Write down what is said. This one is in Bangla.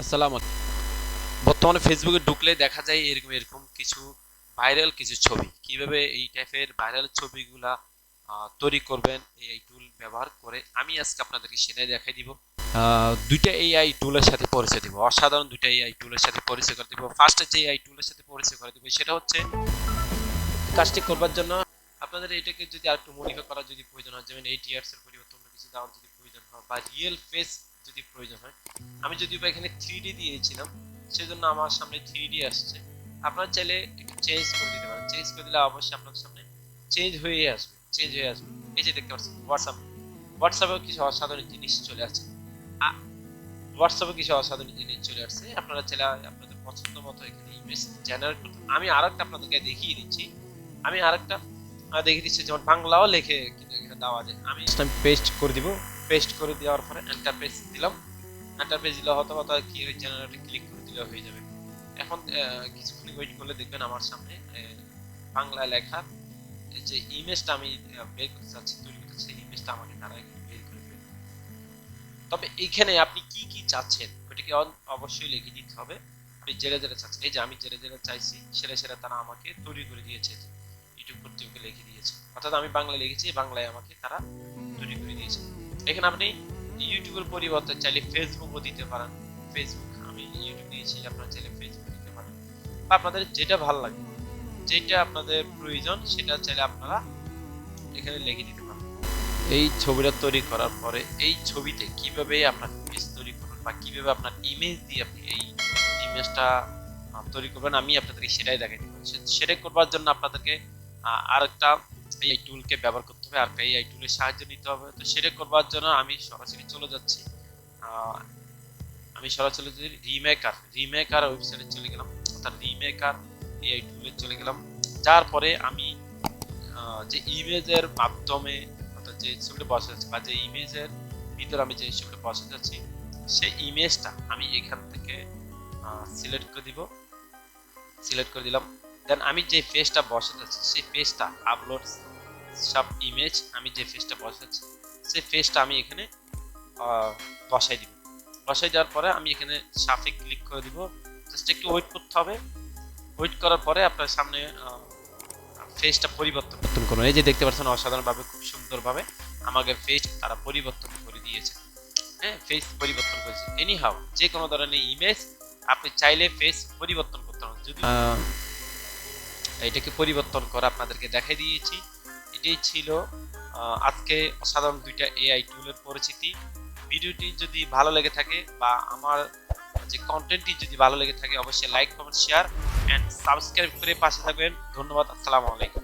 আসসালামু আলাইকুম। বর্তমানে ফেসবুকে ঢুকলে দেখা যায় এরকম এরকম কিছু ভাইরাল কিছু ছবি। কিভাবে এই টাইপের ভাইরাল ছবিগুলা তৈরি করবেন এই টুল ব্যবহার করে আমি আজকে আপনাদেরকে সেটাই দেখাই দিব। দুইটা এআই টুলের সাথে পরিচয় দিব, অসাধারণ দুইটা এআই টুলের সাথে পরিচয় করে দিব। ফার্স্টে যে এআই টুলের সাথে পরিচয় করে দিব সেটা হচ্ছে কাজটি করবার জন্য আপনাদের এটাকে যদি আরেকটু মডিফাই করার যদি প্রয়োজন হয়, যেমন ATRs এর পরিবর্তে অন্য কিছু দেওয়ার যদি প্রয়োজন হয় বা রিয়েল ফেস যদি প্রয়োজন হয়, আমি যদি বা এখানে 3D দিয়েছিলাম সেজন্য আমার সামনে 3D আসছে। আপনারা চাইলে একটু চেঞ্জ করে দিতে পারেন, চেঞ্জ করে দিলে অবশ্যই আপনার সামনে চেঞ্জ হয়ে আসবে। এই যে দেখতে পাচ্ছেন হোয়াটসঅ্যাপেও কিছু অসাধারণ জিনিস চলে আসছে। আপনারা চাইলে আপনাদের পছন্দ মতো এখানে ইমেজ জেনারেট করতে। আমি আরেকটা আপনাদেরকে দেখিয়ে দিচ্ছি। আমি আরেকটা দেখিয়ে দিচ্ছি, যেমন বাংলাও লেখে কিন্তু এখানে দেওয়া যায়। আমি পেস্ট করে দিব। পেস্ট করে দেওয়ার পরে এন্টার প্রেস দিলাম। এন্টার প্রেস দিলে হয়তো কি জেনারেটে ক্লিক করে দিলে হয়ে যাবে। এখন কিছুক্ষণ ওয়েট করলে দেখবেন আমার সামনে বাংলা লেখা যে ইমেজটা আমি বের করতে চাচ্ছি, তৈরি করতে চাচ্ছি, ইমেজটা আমাকে তারা এখানে বের করে দেবে। তবে এইখানে আপনি কি কি চাচ্ছেন ওইটাকে অবশ্যই লিখে দিতে হবে। আপনি যেটা চাচ্ছেন, এই যে আমি যেটা চাইছি সেটা তারা আমাকে তৈরি করে দিয়েছে, ইউটিউব কর্তৃপক্ষ লিখে দিয়েছে। অর্থাৎ আমি বাংলা লিখেছি, বাংলায় আমাকে তারা তৈরি করে দিয়েছে। এখানে আপনি ইউটিউবের পরিবর্তে চাইলে ফেসবুকও দিতে পারেন। ফেসবুক আমি ইউটিউব দিয়েছি, আপনারা চাইলে ফেসবুক দিতে পারেন, বা আপনাদের যেটা ভালো লাগে, যেটা আপনাদের প্রয়োজন সেটা চাইলে আপনারা এখানে লিখে দিতে পারেন। এই ছবিটা তৈরি করার পরে এই ছবিতে কিভাবে আপনার ইমেজ তৈরি করবেন বা কিভাবে আপনার ইমেজ দিয়ে আপনি এই ইমেজটা তৈরি করবেন আমি আপনাদেরকে সেটাই দেখাই দিব। সেটা করবার জন্য আপনাদেরকে আরেকটা এই টুলকে ব্যবহার করতে হবে, আরেকটা এই টুলের সাহায্য নিতে হবে। তো সেটা করবার জন্য আমি সরাসরি চলে যাচ্ছি। আমি সরাসরি রিমেকার ওয়েবসাইটে চলে গেলাম, অর্থাৎ রিমেকার এই টুলে চলে গেলাম। যার পরে আমি যে ইমেজের মাধ্যমে অর্থাৎ যে ছবিটা বসাতে যাচ্ছি বা যে ইমেজের ভিতর আমি যে ছবিটা বসাতে যাচ্ছি সেই ইমেজটা আমি এখান থেকে সিলেক্ট করে দিব। সিলেক্ট করে দিলাম। দেন আমি যে পেজটা বসাতে যাচ্ছি সেই পেজটা আপলোড সব ইমেজ, আমি যে পেজটা বসাচ্ছি সেই পেজটা আমি এখানে বসাই দিব। বসাই দেওয়ার পরে আমি এখানে সাফে ক্লিক করে দিব। জাস্ট একটু ওয়েট করতে হবে। ওয়েট করার পরে আপনার সামনে ফেসটা পরিবর্তন করুন। এই যে দেখতে পাচ্ছেন অসাধারণভাবে খুব সুন্দরভাবে আমাকে ফেস তারা পরিবর্তন করে দিয়েছে। হ্যাঁ, ফেস পরিবর্তন করেছে। এনি হাউ যে কোনো ধরনের ইমেজ আপনি চাইলে ফেস পরিবর্তন করতে পারেন। যদি এটাকে পরিবর্তন করে আপনাদেরকে দেখাই দিয়েছি। এটাই ছিল আজকে অসাধারণ দুইটা এআই টুলের পরিচিতি। ভিডিওটি যদি ভালো লেগে থাকে বা আমার যে কন্টেন্টটি যদি ভালো লেগে থাকে অবশ্যই like comment share and subscribe করে পাশে থাকবেন। ধন্যবাদ। আসসালামু আলাইকুম।